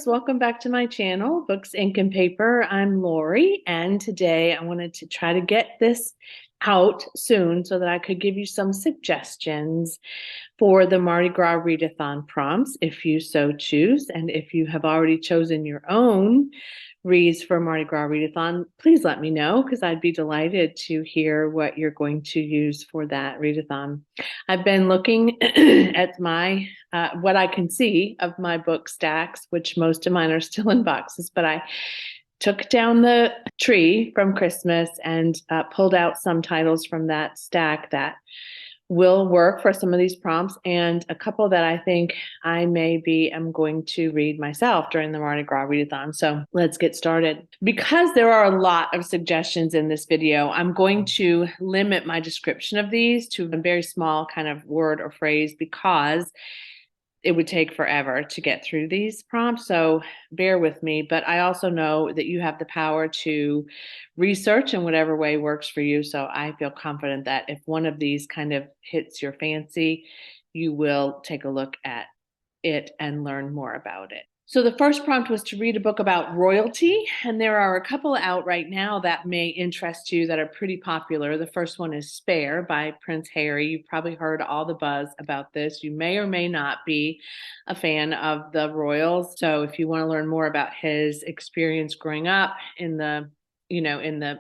Welcome back to my channel, Books, Ink, and Paper. I'm Lori, and today I wanted to try to get this out soon so that I could give you some suggestions for the Mardi Gras Read-a-Thon prompts, if you so choose. And if you have already chosen your own reads for Mardi Gras Read-a-Thon, please let me know, because I'd be delighted to hear what you're going to use for that Read-a-Thon. I've been looking at my what I can see of my book stacks, which most of mine are still in boxes, but I took down the tree from Christmas and pulled out some titles from that stack that will work for some of these prompts, and a couple that I think I am going to read myself during the Mardi Gras Read-a-Thon. So let's get started. Because there are a lot of suggestions in this video, I'm going to limit my description of these to a very small kind of word or phrase, because it would take forever to get through these prompts, so bear with me. But I also know that you have the power to research in whatever way works for you, so I feel confident that if one of these kind of hits your fancy, you will take a look at it and learn more about it. So the first prompt was to read a book about royalty, and there are a couple out right now that may interest you that are pretty popular. The first one is Spare by Prince Harry. You've probably heard all the buzz about this. You may or may not be a fan of the royals. So if you want to learn more about his experience growing up in the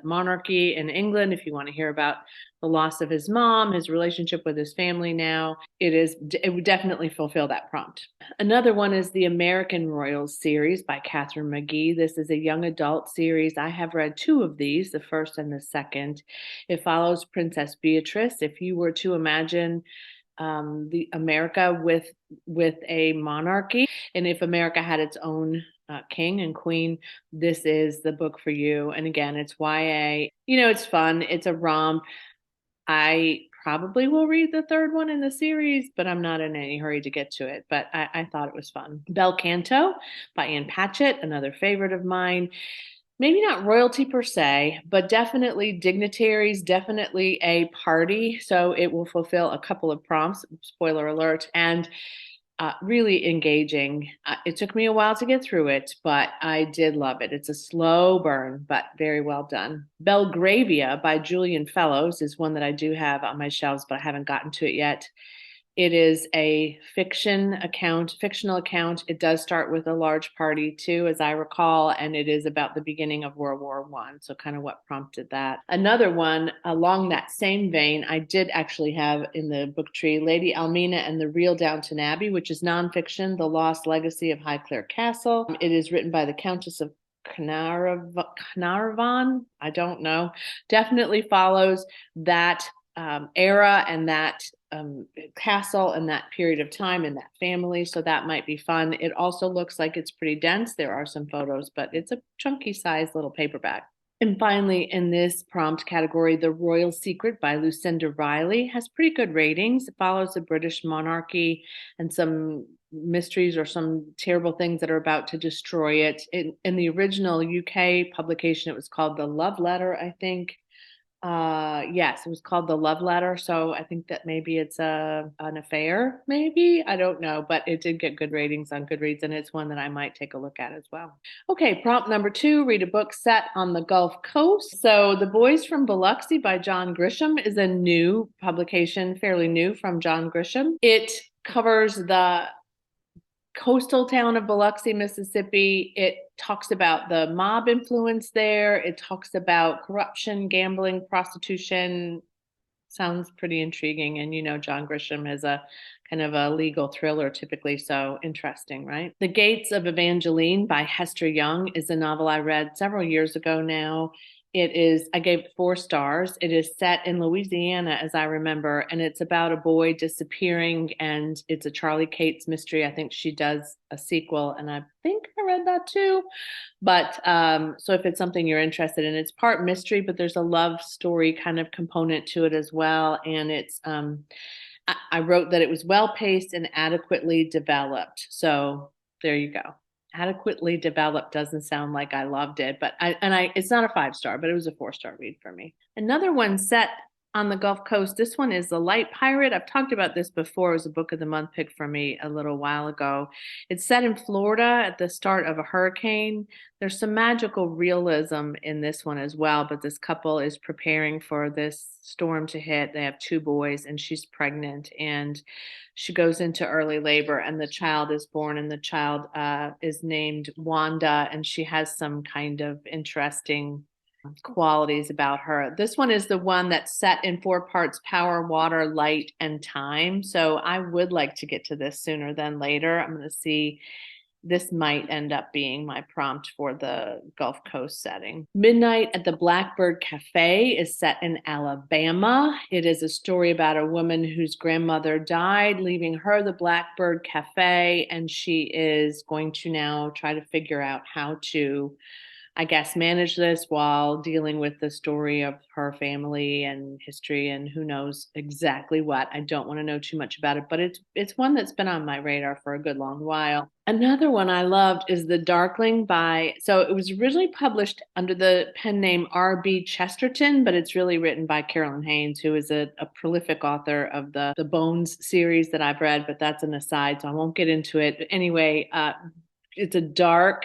monarchy in England, if you want to hear about the loss of his mom, his relationship with his family now, it would definitely fulfill that prompt. Another one is the American Royals series by Catherine McGee. This is a young adult series. I have read two of these, the first and the second. It follows Princess Beatrice. If you were to imagine the America with a monarchy, and if America had its own king and queen, this is the book for you. And again, it's YA. It's fun. It's a romp. I probably will read the third one in the series, but I'm not in any hurry to get to it. But I thought it was fun. Bel Canto by Ann Patchett, another favorite of mine. Maybe not royalty per se, but definitely dignitaries, definitely a party. So it will fulfill a couple of prompts, spoiler alert, and really engaging. It took me a while to get through it, but I did love it. It's a slow burn, but very well done. Belgravia by Julian Fellows is one that I do have on my shelves, but I haven't gotten to it yet. It is a fictional account. It does start with a large party too, as I recall, and it is about the beginning of World War I. So kind of what prompted that. Another one along that same vein, I did actually have in the book tree, Lady Almina and the Real Downton Abbey, which is nonfiction, The Lost Legacy of Highclere Castle. It is written by the Countess of Carnarvon. I don't know. Definitely follows that era and that castle and that period of time and that family, so that might be fun. It also looks like it's pretty dense. There are some photos, but it's a chunky size little paperback. And finally, in this prompt category, The Royal Secret by Lucinda Riley has pretty good ratings. It follows the British monarchy and some mysteries or some terrible things that are about to destroy it. In the original UK publication, it was called The Love Letter, I think. Yes, it was called The Love Letter. So I think that maybe it's an affair, maybe. I don't know, but it did get good ratings on Goodreads, and it's one that I might take a look at as well. Okay, prompt number 2, read a book set on the Gulf Coast. So The Boys from Biloxi by John Grisham is a new publication, fairly new from John Grisham. It covers the coastal town of Biloxi, Mississippi. It talks about the mob influence there. It talks about corruption, gambling, prostitution. Sounds pretty intriguing. And John Grisham is a kind of a legal thriller typically, so interesting, right? The Gates of Evangeline by Hester Young is a novel I read several years ago now. I gave it 4 stars. It is set in Louisiana, as I remember, and it's about a boy disappearing, and it's a Charlie Cates mystery. I think she does a sequel, and I think I read that too. But so if it's something you're interested in, it's part mystery, but there's a love story kind of component to it as well. And I wrote that it was well paced and adequately developed. So there you go. Adequately developed doesn't sound like I loved it, but it's not a 5 star, but it was a 4 star read for me. Another one set on the Gulf Coast. This one is The Light Pirate. I've talked about this before. It was a book of the month pick for me a little while ago. It's set in Florida at the start of a hurricane. There's some magical realism in this one as well, but this couple is preparing for this storm to hit. They have 2 boys, and she's pregnant, and she goes into early labor, and the child is born, and the child is named Wanda, and she has some kind of interesting qualities about her. This one is the one that's set in 4 parts: power, water, light, and time. So I would like to get to this sooner than later. I'm going to see. This might end up being my prompt for the Gulf Coast setting. Midnight at the Blackbird Cafe is set in Alabama. It is a story about a woman whose grandmother died, leaving her the Blackbird Cafe, and she is going to now try to figure out how to, I guess, manage this while dealing with the story of her family and history and who knows exactly what. I don't want to know too much about it, but it's one that's been on my radar for a good long while. Another one I loved is The Darkling so it was originally published under the pen name R.B. Chesterton, but it's really written by Carolyn Haynes, who is a prolific author of the Bones series that I've read, but that's an aside, so I won't get into it. But anyway, it's a dark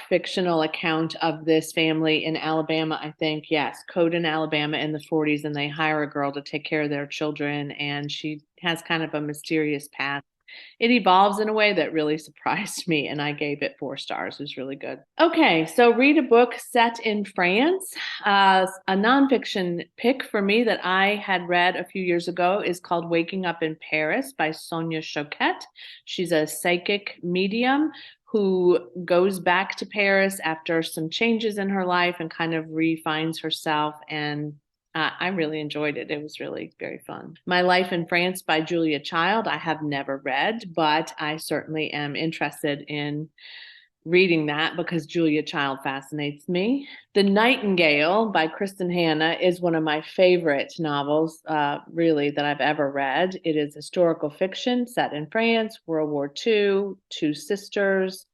fictional account of this family in Alabama, I think. Yes, Code in Alabama in the 40s, and they hire a girl to take care of their children, and she has kind of a mysterious past. It evolves in a way that really surprised me, and I gave it 4 stars. It was really good. Okay, so read a book set in France. A nonfiction pick for me that I had read a few years ago is called Waking Up in Paris by Sonia Choquette. She's a psychic medium who goes back to Paris after some changes in her life and kind of refines herself. And I really enjoyed it. It was really very fun. My Life in France by Julia Child, I have never read, but I certainly am interested in reading that because Julia Child fascinates me. The Nightingale by Kristen Hanna is one of my favorite novels, really, that I've ever read. It is historical fiction set in France, World War II, 2 sisters.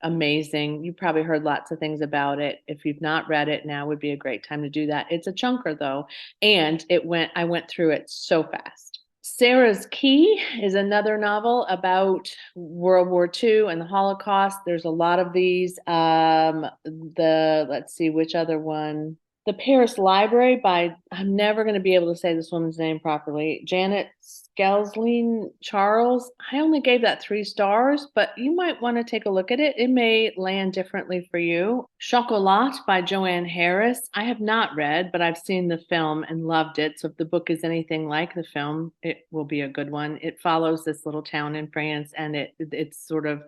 Amazing. You probably heard lots of things about it. If you've not read it, now would be a great time to do that. It's a chunker though, and I went through it so fast. Sarah's Key is another novel about World War II and the Holocaust. There's a lot of these. Let's see, which other one? The Paris Library by, I'm never going to be able to say this woman's name properly, Janet Skelslin Charles. I only gave that 3 stars, but you might want to take a look at it. It may land differently for you. Chocolat by Joanne Harris. I have not read, but I've seen the film and loved it. So if the book is anything like the film, it will be a good one. It follows this little town in France, and it's sort of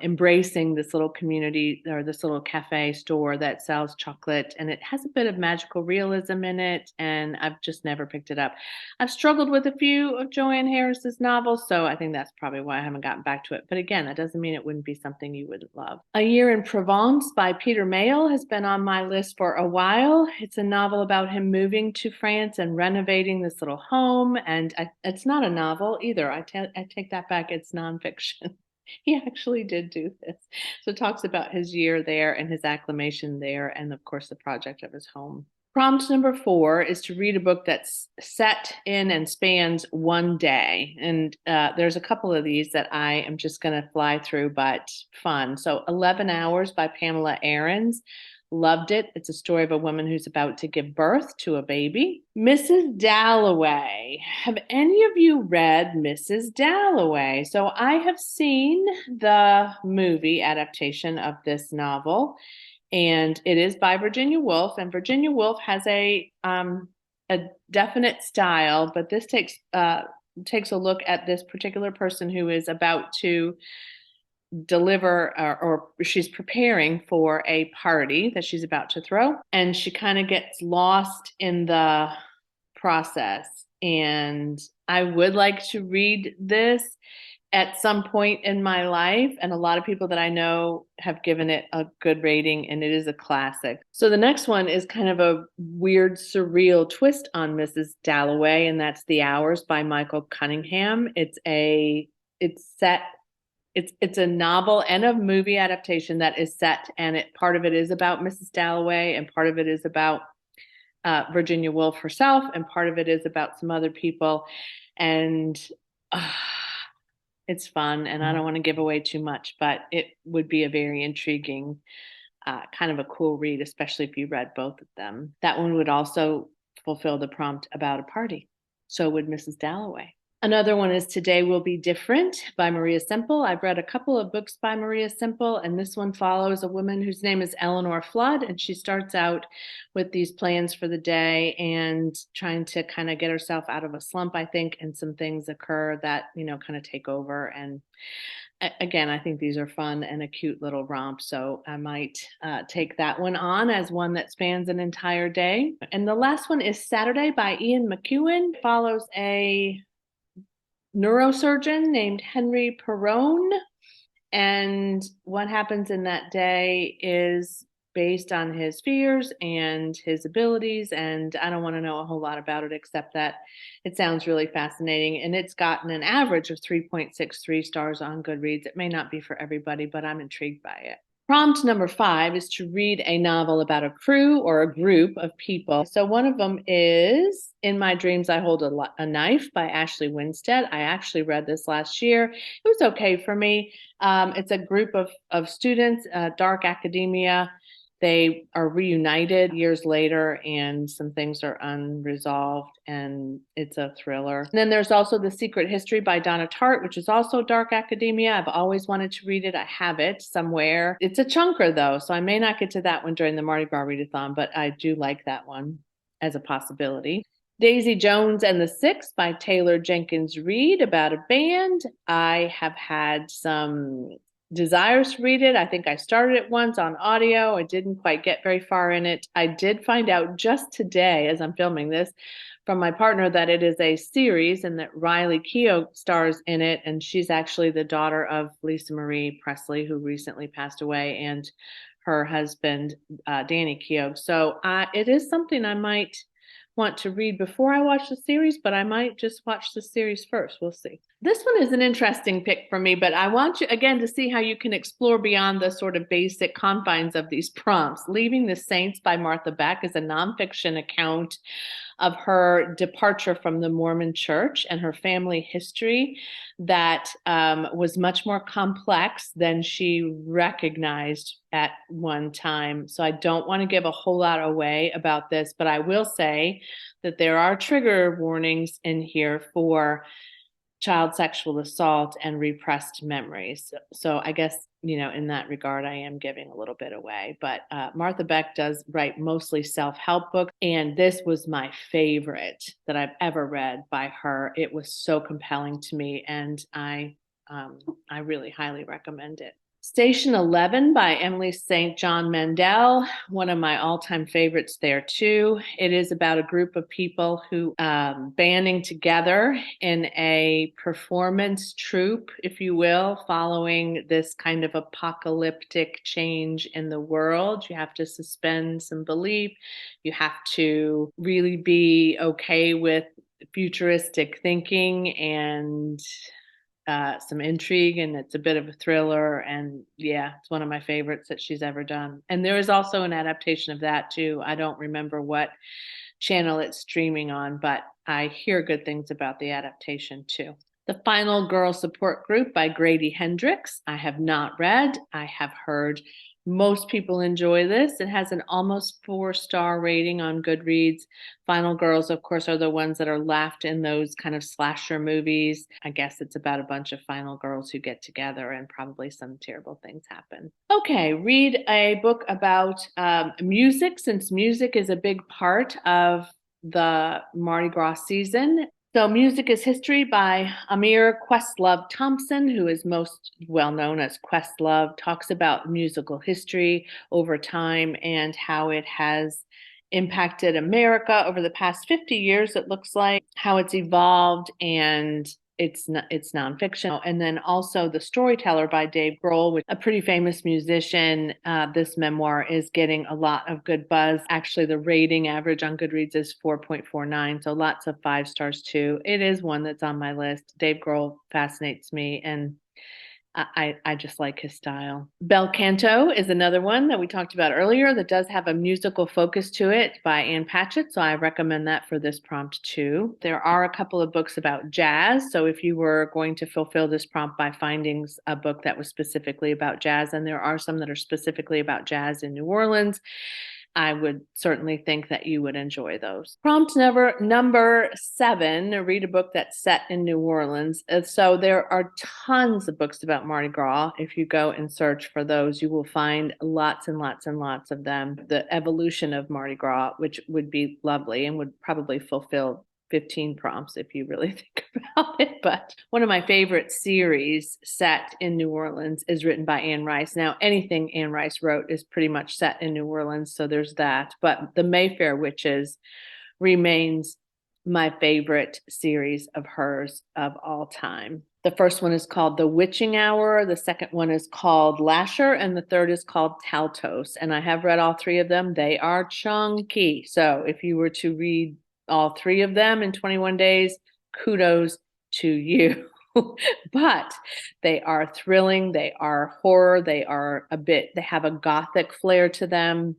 embracing this little community or this little cafe store that sells chocolate, and it has a bit of magical realism in it, and I've just never picked it up. I've struggled with a few of Joanne Harris's novels, so I think that's probably why I haven't gotten back to it. But again, that doesn't mean it wouldn't be something you would love. A Year in Provence by Peter Mayle has been on my list for a while. It's a novel about him moving to France and renovating this little home, and it's not a novel either. I take that back. It's nonfiction. He actually did do this. So it talks about his year there and his acclimation there, and of course, the project of his home. Prompt number 4 is to read a book that's set in and spans one day. And there's a couple of these that I am just going to fly through, but fun. So 11 Hours by Pamela Aarons. Loved it. It's a story of a woman who's about to give birth to a baby. Mrs. Dalloway. Have any of you read Mrs. Dalloway? So I have seen the movie adaptation of this novel, and it is by Virginia Woolf. And Virginia Woolf has a definite style, but this takes a look at this particular person who is about to deliver or she's preparing for a party that she's about to throw, and she kind of gets lost in the process. And I would like to read this at some point in my life, and a lot of people that I know have given it a good rating, and it is a classic. So the next one is kind of a weird, surreal twist on Mrs. Dalloway, and that's The Hours by Michael Cunningham. It's set it's a novel and a movie adaptation that is set, and part of it is about Mrs. Dalloway, and part of it is about Virginia Woolf herself, and part of it is about some other people. And it's fun, and I don't want to give away too much, but it would be a very intriguing, kind of a cool read, especially if you read both of them. That one would also fulfill the prompt about a party. So would Mrs. Dalloway. Another one is Today Will Be Different by Maria Semple. I've read a couple of books by Maria Semple, and this one follows a woman whose name is Eleanor Flood, and she starts out with these plans for the day and trying to kind of get herself out of a slump, I think, and some things occur that, kind of take over. And again, I think these are fun and a cute little romp, so I might take that one on as one that spans an entire day. And the last one is Saturday by Ian McEwan. It follows a neurosurgeon named Henry Perrone, and what happens in that day is based on his fears and his abilities, and I don't want to know a whole lot about it except that it sounds really fascinating, and it's gotten an average of 3.63 stars on Goodreads. It may not be for everybody, but I'm intrigued by it. Prompt number 5 is to read a novel about a crew or a group of people. So one of them is In My Dreams, I Hold a Knife by Ashley Winstead. I actually read this last year. It was okay for me. It's a group of students, dark academia. They are reunited years later, and some things are unresolved, and it's a thriller. And then there's also The Secret History by Donna Tartt, which is also dark academia. I've always wanted to read it. I have it somewhere. It's a chunker, though, so I may not get to that one during the Mardi Gras Read-a-Thon, but I do like that one as a possibility. Daisy Jones and the Six by Taylor Jenkins Reid, about a band. I have had some desires to read it. I think I started it once on audio. I didn't quite get very far in it. I did find out just today, as I'm filming this, from my partner that it is a series and that Riley Keough stars in it. And she's actually the daughter of Lisa Marie Presley, who recently passed away, and her husband, Danny Keough. So it is something I might want to read before I watch the series, but I might just watch the series first. We'll see. This one is an interesting pick for me, but I want you again to see how you can explore beyond the sort of basic confines of these prompts. Leaving the Saints by Martha Beck is a nonfiction account of her departure from the Mormon Church and her family history that was much more complex than she recognized at one time. So I don't want to give a whole lot away about this, but I will say that there are trigger warnings in here for child sexual assault and repressed memories. So I guess, in that regard, I am giving a little bit away. But Martha Beck does write mostly self-help books, and this was my favorite that I've ever read by her. It was so compelling to me, and I really highly recommend it. Station 11 by Emily St. John Mandel, one of my all-time favorites there too. It is about a group of people who banding together in a performance troupe, if you will, following this kind of apocalyptic change in the world. You have to suspend some belief. You have to really be okay with futuristic thinking and some intrigue, and it's a bit of a thriller, and yeah, it's one of my favorites that she's ever done. And there is also an adaptation of that too. I don't remember what channel it's streaming on, but I hear good things about the adaptation too. The Final Girl Support Group by Grady Hendrix. I have not read. I have heard most people enjoy this. It has an almost 4-star rating on Goodreads. Final girls, of course, are the ones that are left in those kind of slasher movies. I guess it's about a bunch of final girls who get together and probably some terrible things happen. Okay, read a book about music, since music is a big part of the Mardi Gras season. So, Music is History by Amir Questlove Thompson, who is most well known as Questlove, talks about musical history over time and how it has impacted America over the past 50 years, it looks like, how it's evolved, and it's nonfiction. And then also The Storyteller by Dave Grohl, which is a pretty famous musician. This memoir is getting a lot of good buzz. Actually, the rating average on Goodreads is 4.49, so lots of 5 stars too. It is one that's on my list. Dave Grohl fascinates me, and I just like his style. Bel Canto is another one that we talked about earlier that does have a musical focus to it by Ann Patchett, so I recommend that for this prompt too. There are a couple of books about jazz, so if you were going to fulfill this prompt by finding a book that was specifically about jazz, and there are some that are specifically about jazz in New Orleans, I would certainly think that you would enjoy those. Prompt number 7, read a book that's set in New Orleans. So there are tons of books about Mardi Gras. If you go and search for those, you will find lots and lots and lots of them. The evolution of Mardi Gras, which would be lovely and would probably fulfill 15 prompts if you really think about it. But one of my favorite series set in New Orleans is written by Anne Rice. Now, anything Anne Rice wrote is pretty much set in New Orleans, so there's that. But The Mayfair Witches remains my favorite series of hers of all time. The first one is called The Witching Hour. The second one is called Lasher. And the third is called Taltos. And I have read all 3 of them. They are chunky. So if you were to read all 3 of them in 21 days, kudos to you. But they are thrilling, they are horror, they have a gothic flair to them.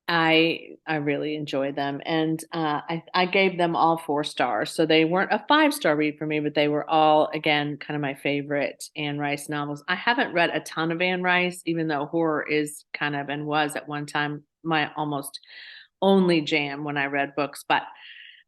I really enjoy them, and I gave them all 4 stars. So they weren't a 5-star read for me, but they were all, again, kind of my favorite Anne Rice novels. I haven't read a ton of Anne Rice, even though horror is kind of, and was at one time, my almost only jam when I read books, but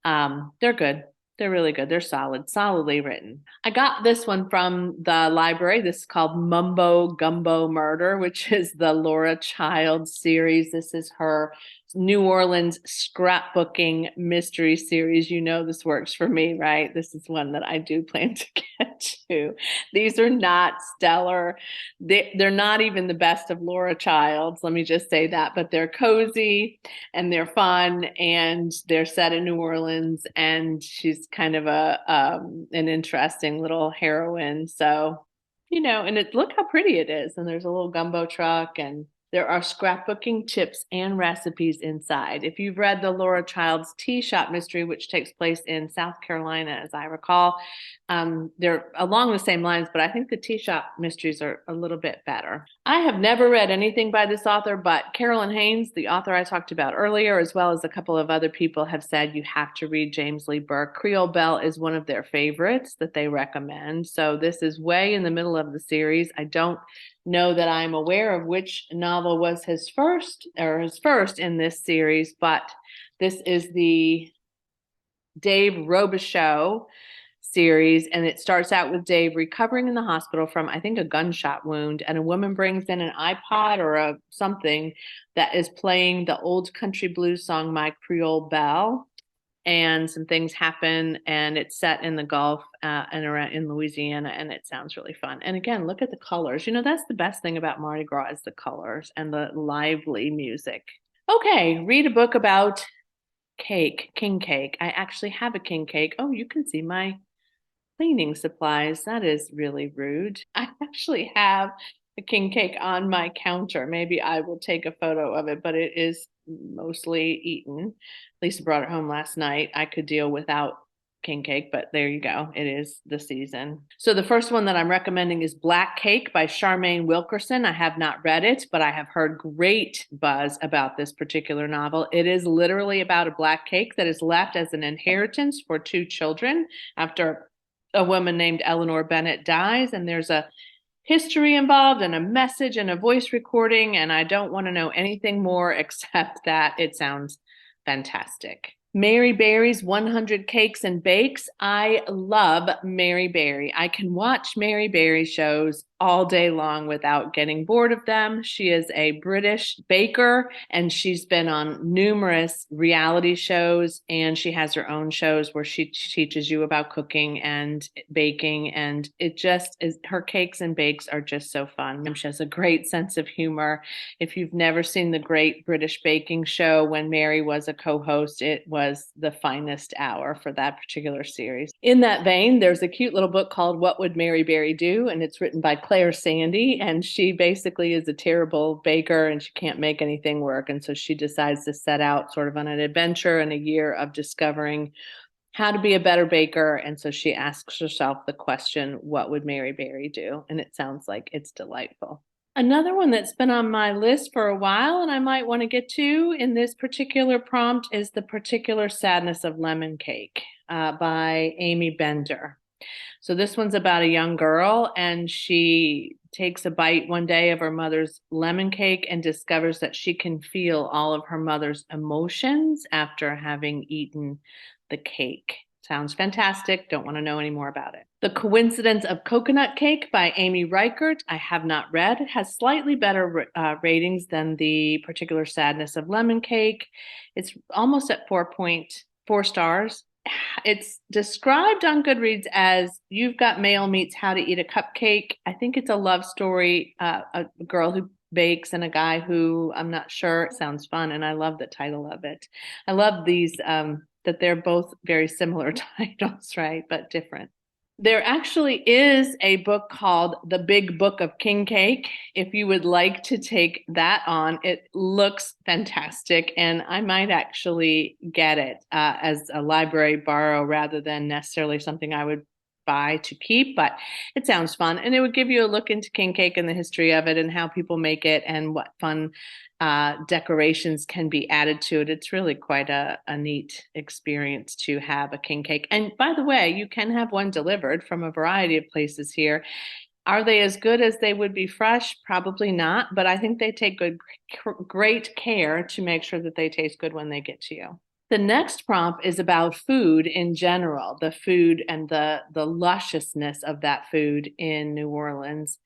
they're good. They're really good. They're solidly written. I got this one from the library. This is called Mumbo Gumbo Murder, which is the Laura Childs series. This is her New Orleans scrapbooking mystery series. You know this works for me, right? This is one that I do plan to get to. These are not stellar. They're not even the best of Laura Childs. Let me just say that, but they're cozy and they're fun and they're set in New Orleans, and she's kind of an interesting little heroine. So, and look how pretty it is. And there's a little gumbo truck, and there are scrapbooking tips and recipes inside. If you've read the Laura Childs Tea Shop Mystery, which takes place in South Carolina, as I recall, they're along the same lines, but I think the Tea Shop Mysteries are a little bit better. I have never read anything by this author, but Carolyn Haynes, the author I talked about earlier, as well as a couple of other people, have said you have to read James Lee Burke. Creole Belle is one of their favorites that they recommend. So this is way in the middle of the series. I don't know that I'm aware of which novel was his first in this series, but this is the Dave Robichaux series, and it starts out with Dave recovering in the hospital from, I think, a gunshot wound, and a woman brings in an iPod or something that is playing the old country blues song My Creole Belle, and some things happen, and it's set in the Gulf and around in Louisiana, and it sounds really fun. And again, look at the colors. That's the best thing about Mardi Gras is the colors and the lively music. Okay, read a book about cake, king cake. I actually have a king cake. Oh, you can see my cleaning supplies. That is really rude. I actually have a king cake on my counter. Maybe I will take a photo of it, but it is mostly eaten. Lisa brought it home last night. I could deal without king cake, but there you go. It is the season. So the first one that I'm recommending is Black Cake by Charmaine Wilkerson. I have not read it, but I have heard great buzz about this particular novel. It is literally about a black cake that is left as an inheritance for 2 children after a woman named Eleanor Bennett dies, and there's a history involved and a message and a voice recording, and I don't want to know anything more except that it sounds fantastic. Mary Berry's 100 Cakes and Bakes. I love Mary Berry. I can watch Mary Berry shows all day long without getting bored of them. She is a British baker, and she's been on numerous reality shows, and she has her own shows where she teaches you about cooking and baking, and it just is, her cakes and bakes are just so fun. She has a great sense of humor. If you've never seen the Great British Baking Show, when Mary was a co-host, it was the finest hour for that particular series. In that vein, there's a cute little book called What Would Mary Berry Do? And it's written by Claire Sandy. And she basically is a terrible baker and she can't make anything work. And so she decides to set out sort of on an adventure and a year of discovering how to be a better baker. And so she asks herself the question, what would Mary Berry do? And it sounds like it's delightful. Another one that's been on my list for a while and I might want to get to in this particular prompt is The Particular Sadness of Lemon Cake by Amy Bender. So this one's about a young girl, and she takes a bite one day of her mother's lemon cake and discovers that she can feel all of her mother's emotions after having eaten the cake. Sounds fantastic. Don't want to know any more about it. The Coincidence of Coconut Cake by Amy Reichert. I have not read. It has slightly better ratings than The Particular Sadness of Lemon Cake. It's almost at 4.4 stars. It's described on Goodreads as You've Got Mail meets How to Eat a Cupcake. I think it's a love story, a girl who bakes and a guy who I'm not sure. It sounds fun, and I love the title of it. I love these, that they're both very similar titles, right, but different. There actually is a book called The Big Book of King Cake. If you would like to take that on, it looks fantastic, and I might actually get it as a library borrow rather than necessarily something I would buy to keep, but it sounds fun, and it would give you a look into king cake and the history of it and how people make it and what fun decorations can be added to it. It's really quite a neat experience to have a king cake. And by the way, you can have one delivered from a variety of places here. Are they as good as they would be fresh? Probably not, but I think they take great care to make sure that they taste good when they get to you. The next prompt is about food in general, the food and the lusciousness of that food in New Orleans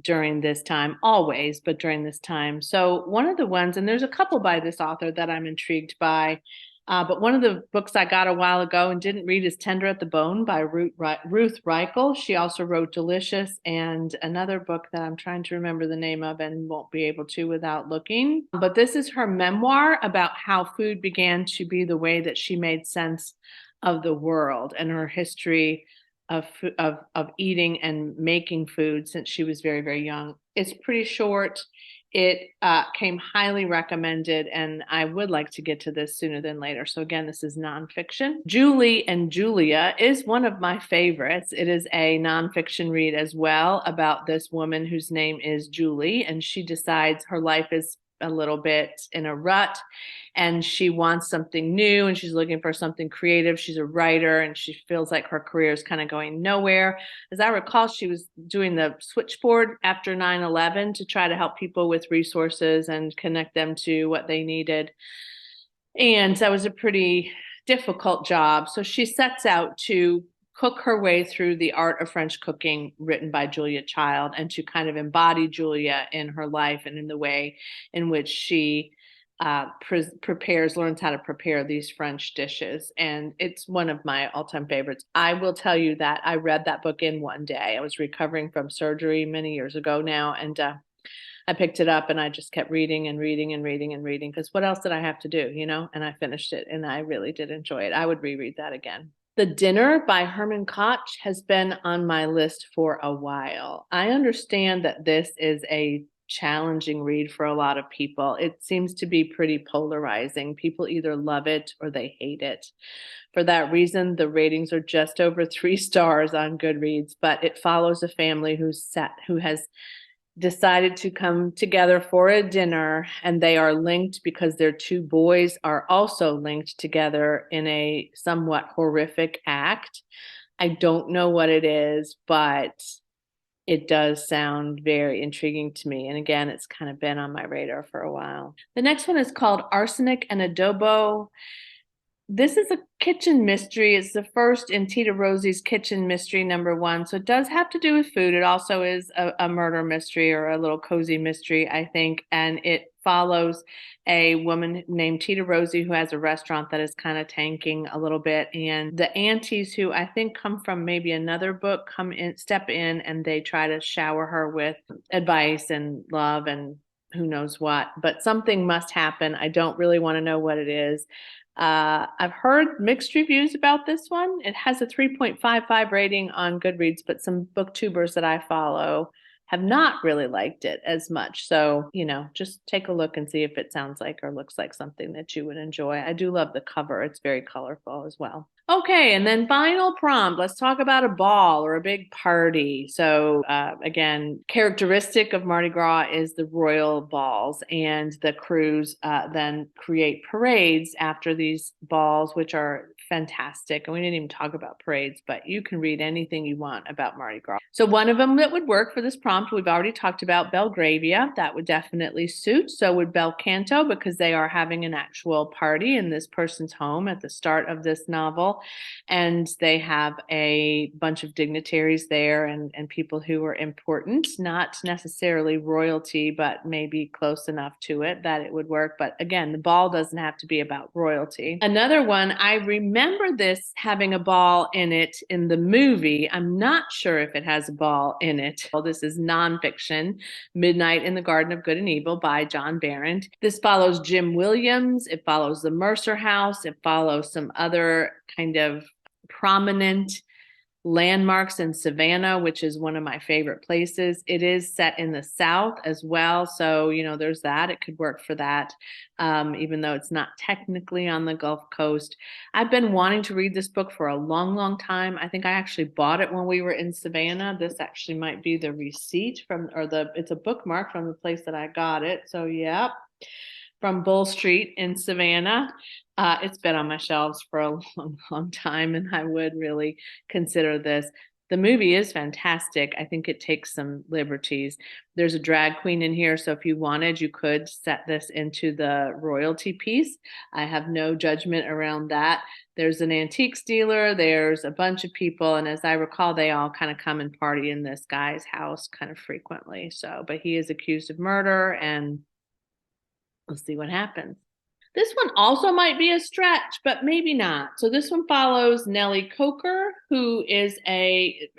during this time, always, but during this time. So one of the ones, and there's a couple by this author that I'm intrigued by, but one of the books I got a while ago and didn't read is Tender at the Bone by Ruth Reichel. She also wrote Delicious, and another book that I'm trying to remember the name of and won't be able to without looking. But this is her memoir about how food began to be the way that she made sense of the world and her history of eating and making food since she was very, very young. It's pretty short. It came highly recommended, and I would like to get to this sooner than later. So again, this is nonfiction. Julie and Julia is one of my favorites. It is a nonfiction read as well about this woman whose name is Julie, and she decides her life is a little bit in a rut and she wants something new and she's looking for something creative. She's a writer and she feels like her career is kind of going nowhere. As I recall, she was doing the switchboard after 9/11 to try to help people with resources and connect them to what they needed. And that was a pretty difficult job. So she sets out to cook her way through The Art of French Cooking, written by Julia Child, and to kind of embody Julia in her life and in the way in which she learns how to prepare these French dishes. And it's one of my all-time favorites. I will tell you that I read that book in one day. I was recovering from surgery many years ago now, and I picked it up and I just kept reading and reading and reading and reading, because what else did I have to do, you know? And I finished it and I really did enjoy it. I would reread that again. The Dinner by Herman Koch has been on my list for a while. I understand that this is a challenging read for a lot of people. It seems to be pretty polarizing. People either love it or they hate it. For that reason, the ratings are just over 3 stars on Goodreads, but it follows a family who has decided to come together for a dinner, and they are linked because their 2 boys are also linked together in a somewhat horrific act. I don't know what it is, but it does sound very intriguing to me. And again, it's kind of been on my radar for a while. The next one is called Arsenic and Adobo This is a kitchen mystery. It's the first in Tita Rosie's Kitchen Mystery #1. So it does have to do with food. It also is a murder mystery or a little cozy mystery, I think. And it follows a woman named Tita Rosie who has a restaurant that is kind of tanking a little bit. And the aunties, who I think come from maybe another book, come in, step in, and they try to shower her with advice and love and who knows what. But something must happen. I don't really want to know what it is. I've heard mixed reviews about this one. It has a 3.55 rating on Goodreads, but some booktubers that I follow have not really liked it as much. So, just take a look and see if it sounds like or looks like something that you would enjoy. I do love the cover. It's very colorful as well. Okay, and then final prompt. Let's talk about a ball or a big party. So, again, characteristic of Mardi Gras is the royal balls, and the crews then create parades after these balls, which are fantastic. And we didn't even talk about parades, but you can read anything you want about Mardi Gras. So one of them that would work for this prompt, we've already talked about Belgravia. That would definitely suit. So would Bel Canto, because they are having an actual party in this person's home at the start of this novel. And they have a bunch of dignitaries there and people who are important, not necessarily royalty, but maybe close enough to it that it would work. But again, the ball doesn't have to be about royalty. Another one, I remember this having a ball in it in the movie. I'm not sure if it has a ball in it. Well, this is nonfiction, Midnight in the Garden of Good and Evil by John Berendt. This follows Jim Williams. It follows the Mercer House. It follows some other kind of prominent landmarks in Savannah, which is one of my favorite places. It is set in the South as well. So, there's that. It could work for that, even though it's not technically on the Gulf Coast. I've been wanting to read this book for a long, long time. I think I actually bought it when we were in Savannah. This actually might be the receipt it's a bookmark from the place that I got it. So, yeah. From Bull Street in Savannah. It's been on my shelves for a long, long time, and I would really consider this. The movie is fantastic. I think it takes some liberties. There's a drag queen in here, so if you wanted, you could set this into the royalty piece. I have no judgment around that. There's an antiques dealer. There's a bunch of people, and as I recall, they all kind of come and party in this guy's house kind of frequently. So, but he is accused of murder, and we'll see what happens. This one also might be a stretch, but maybe not. So this one follows Nellie Coker, who is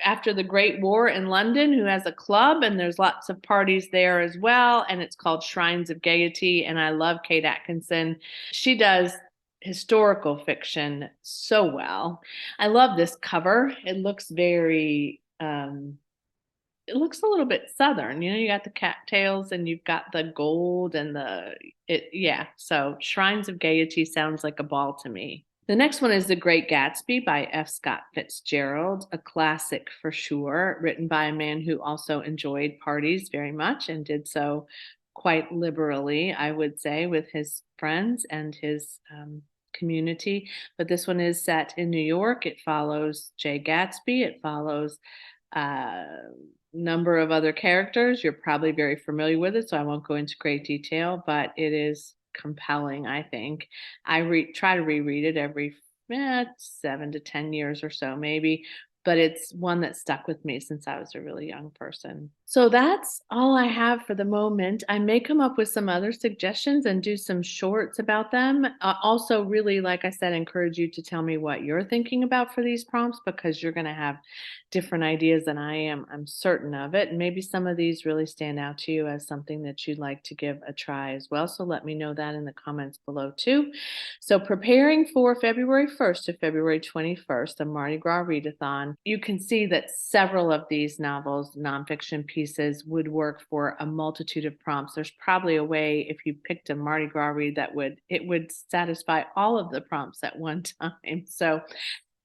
after the Great War in London, who has a club, and there's lots of parties there as well. And it's called Shrines of Gaiety. And I love Kate Atkinson. She does historical fiction so well. I love this cover. It looks very it looks a little bit Southern. You got the cattails and you've got the gold and so Shrines of Gaiety sounds like a ball to me. The next one is The Great Gatsby by F. Scott Fitzgerald, a classic for sure, written by a man who also enjoyed parties very much and did so quite liberally, I would say, with his friends and his community. But this one is set in New York. It follows Jay Gatsby. It follows number of other characters. You're probably very familiar with it, so I won't go into great detail, but it is compelling, I think. I try to reread it every 7 to 10 years or so, maybe, but it's one that stuck with me since I was a really young person. So that's all I have for the moment. I may come up with some other suggestions and do some shorts about them. Also, really, like I said, encourage you to tell me what you're thinking about for these prompts, because you're going to have different ideas than I am. I'm certain of it. And maybe some of these really stand out to you as something that you'd like to give a try as well. So let me know that in the comments below too. So preparing for February 1st to February 21st, the Mardi Gras Read-a-Thon, you can see that several of these novels, nonfiction pieces, would work for a multitude of prompts. There's probably a way, if you picked a Mardi Gras read, it would satisfy all of the prompts at one time. So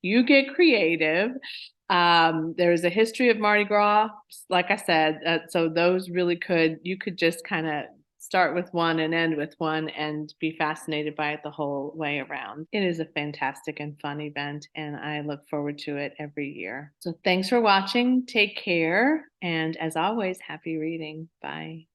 you get creative. There's a history of Mardi Gras, like I said, so those really you could just kind of start with one and end with one and be fascinated by it the whole way around. It is a fantastic and fun event, and I look forward to it every year. So thanks for watching. Take care. And as always, happy reading. Bye.